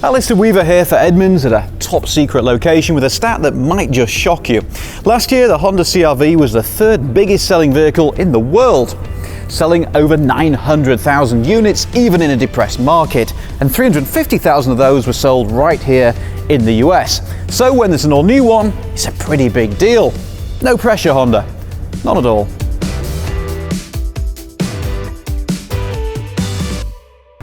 Alistair Weaver here for Edmunds at a top secret location with a stat that might just shock you. Last year the Honda CR-V was the third biggest selling vehicle in the world, selling over 900,000 units even in a depressed market, and 350,000 of those were sold right here in the US. So when there's an all new one, it's a pretty big deal. No pressure, Honda, not at all.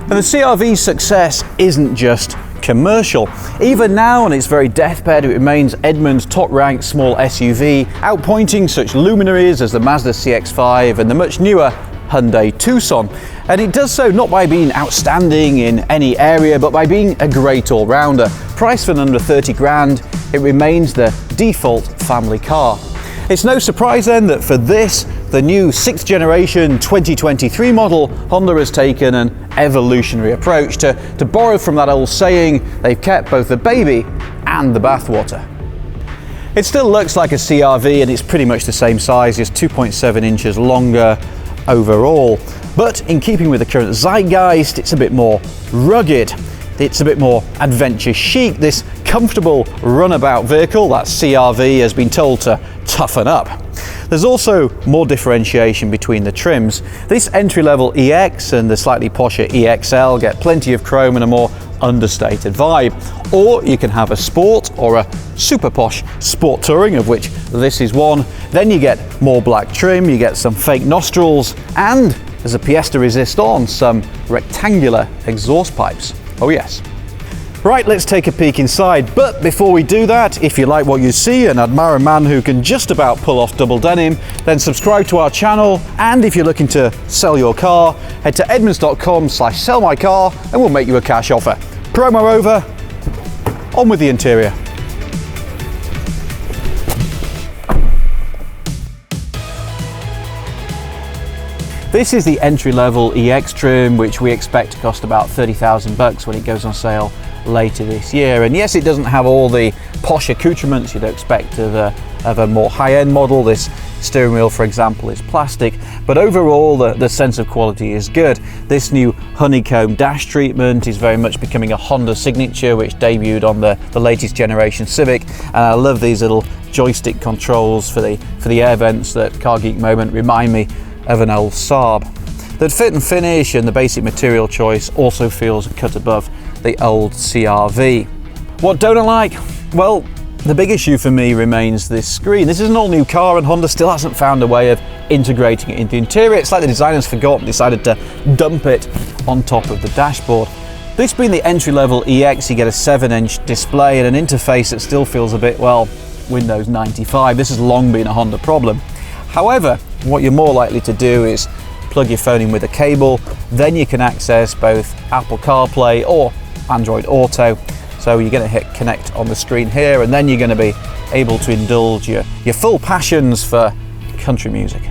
And the CR-V's success isn't just commercial. Even now, on its very deathbed, it remains Edmunds' top-ranked small SUV, outpointing such luminaries as the Mazda CX-5 and the much newer Hyundai Tucson. And it does so not by being outstanding in any area, but by being a great all-rounder. Priced for under 30 grand, it remains the default family car. It's no surprise then that for this, the new 6th generation 2023 model, Honda has taken an evolutionary approach to borrow from that old saying, they've kept both the baby and the bathwater. It still looks like a CR-V and it's pretty much the same size, just 2.7 inches longer overall. But in keeping with the current zeitgeist, it's a bit more rugged. It's a bit more adventure chic. This comfortable runabout vehicle, that CR-V, has been told to toughen up. There's also more differentiation between the trims. This entry-level EX and the slightly posher EXL get plenty of chrome and a more understated vibe. Or you can have a sport or a super posh sport touring, of which this is one. Then you get more black trim, you get some fake nostrils, and there's a pièce de résistance, some rectangular exhaust pipes. Oh yes. Right, let's take a peek inside, but before we do that, if you like what you see and admire a man who can just about pull off double denim, then subscribe to our channel, and if you're looking to sell your car, head to edmunds.com/sellmycar and we'll make you a cash offer. Promo over, on with the interior. This is the entry-level EX trim, which we expect to cost about 30,000 bucks when it goes on sale later this year. And yes, it doesn't have all the posh accoutrements you'd expect of a more high-end model. This steering wheel, for example, is plastic, but overall the sense of quality is good. This new honeycomb dash treatment is very much becoming a Honda signature, which debuted on the latest generation Civic. And I love these little joystick controls for the air vents that Car Geek moment remind me of an old Saab. The fit and finish and the basic material choice also feels a cut above the old CR-V. What don't I like? Well, the big issue for me remains this screen. This is an all new car and Honda still hasn't found a way of integrating it into the interior. It's like the designers forgot and decided to dump it on top of the dashboard. This being the entry-level EX, you get a 7-inch display and an interface that still feels a bit, well, Windows 95. This has long been a Honda problem. However, what you're more likely to do is plug your phone in with a cable, then you can access both Apple CarPlay or Android Auto. So you're going to hit connect on the screen here, and then you're going to be able to indulge your full passions for country music.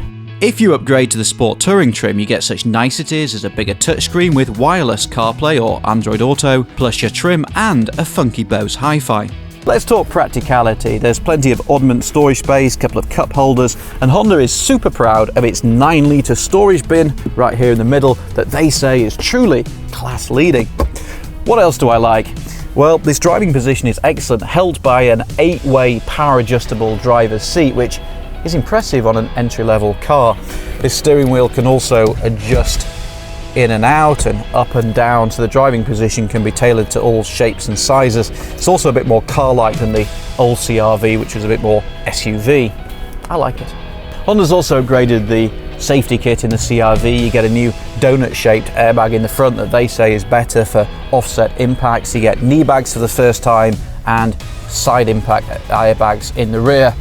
If you upgrade to the Sport Touring trim, you get such niceties as a bigger touchscreen with wireless CarPlay or Android Auto, plus your trim and a funky Bose Hi-Fi. Let's talk practicality. There's plenty of oddment storage space, a couple of cup holders, and Honda is super proud of its 9-litre storage bin right here in the middle that they say is truly class leading. What else do I like? Well, this driving position is excellent, held by an 8-way power adjustable driver's seat, which is impressive on an entry-level car. This steering wheel can also adjust in and out and up and down, so the driving position can be tailored to all shapes and sizes. It's also a bit more car-like than the old CR-V, which was a bit more SUV. I like it. Honda's also upgraded the safety kit in the CR-V. You get a new donut-shaped airbag in the front that they say is better for offset impacts. You get knee bags for the first time and side impact airbags in the rear.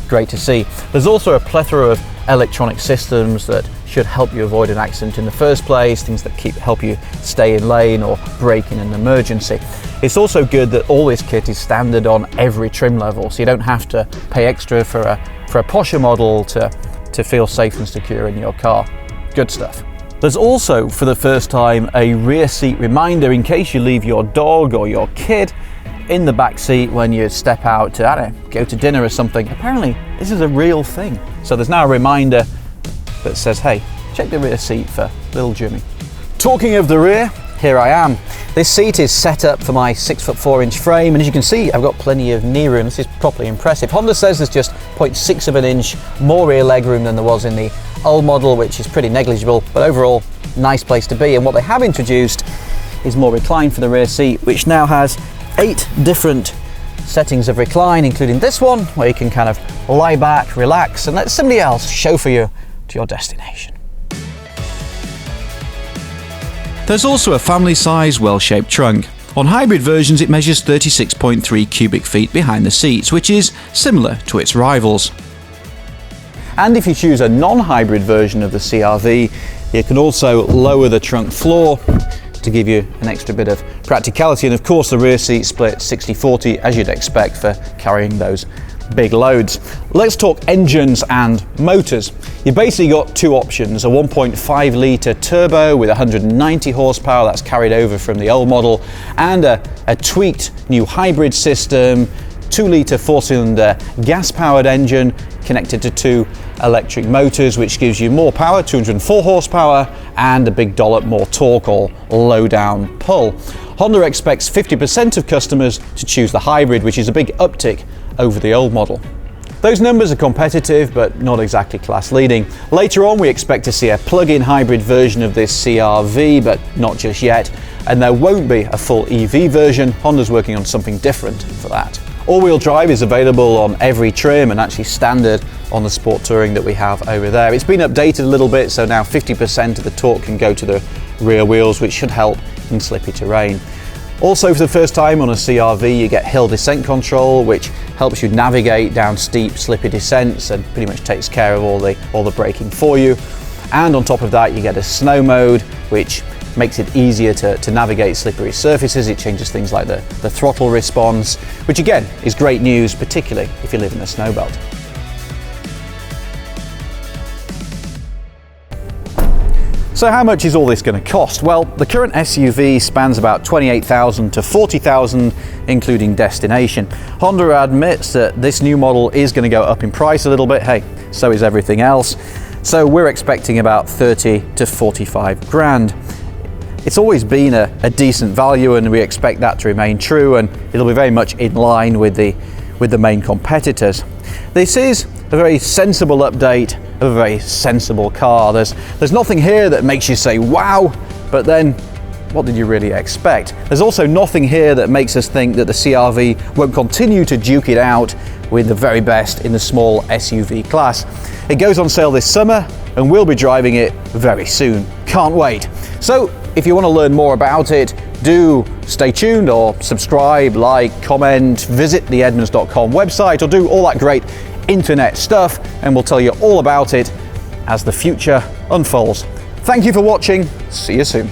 Great to see. There's also a plethora of electronic systems that should help you avoid an accident in the first place, things that help you stay in lane or brake in an emergency. It's also good that all this kit is standard on every trim level, so you don't have to pay extra for a posher model to feel safe and secure in your car. Good stuff. There's also, for the first time, a rear seat reminder in case you leave your dog or your kid in the back seat when you step out to, I don't know, go to dinner or something. Apparently, this is a real thing. So there's now a reminder that says, hey, check the rear seat for little Jimmy. Talking of the rear, here I am. This seat is set up for my 6'4" frame, and as you can see, I've got plenty of knee room. This is properly impressive. Honda says there's just 0.6 of an inch more rear leg room than there was in the old model, which is pretty negligible, but overall, nice place to be. And what they have introduced is more recline for the rear seat, which now has 8 different settings of recline, including this one, where you can kind of lie back, relax, and let somebody else chauffeur you to your destination. There's also a family-size, well-shaped trunk. On hybrid versions, it measures 36.3 cubic feet behind the seats, which is similar to its rivals. And if you choose a non-hybrid version of the CR-V, you can also lower the trunk floor to give you an extra bit of practicality. And of course, the rear seat split 60-40, as you'd expect for carrying those big loads. Let's talk engines and motors. You've basically got 2 options: a 1.5 litre turbo with 190 horsepower that's carried over from the old model, and a tweaked new hybrid system, 2 litre 4-cylinder gas-powered engine connected to 2 electric motors, which gives you more power, 204 horsepower, and a big dollop more torque or low down pull. Honda expects 50% of customers to choose the hybrid, which is a big uptick over the old model. Those numbers are competitive, but not exactly class leading. Later on, we expect to see a plug-in hybrid version of this CR-V, but not just yet. And there won't be a full EV version. Honda's working on something different for that. All-wheel drive is available on every trim and actually standard on the Sport Touring that we have over there. It's been updated a little bit, so now 50% of the torque can go to the rear wheels, which should help in slippy terrain. Also, for the first time on a CR-V, you get hill descent control, which helps you navigate down steep, slippy descents and pretty much takes care of all the braking for you. And on top of that, you get a snow mode, which makes it easier to navigate slippery surfaces. It changes things like the throttle response, which again is great news, particularly if you live in the snow belt. So how much is all this going to cost? Well, the current SUV spans about $28,000 to $40,000, including destination. Honda admits that this new model is going to go up in price a little bit. Hey, so is everything else. So we're expecting about 30 to 45 grand. It's always been a decent value, and we expect that to remain true, and it'll be very much in line with the main competitors. This is a very sensible update of a very sensible car. There's nothing here that makes you say wow, but then what did you really expect? There's also nothing here that makes us think that the CR-V won't continue to duke it out with the very best in the small SUV class. It goes on sale this summer, and we'll be driving it very soon. Can't wait. So if you want to learn more about it, do stay tuned or subscribe, like, comment, visit the Edmunds.com website, or do all that great internet stuff, and we'll tell you all about it as the future unfolds. Thank you for watching. See you soon.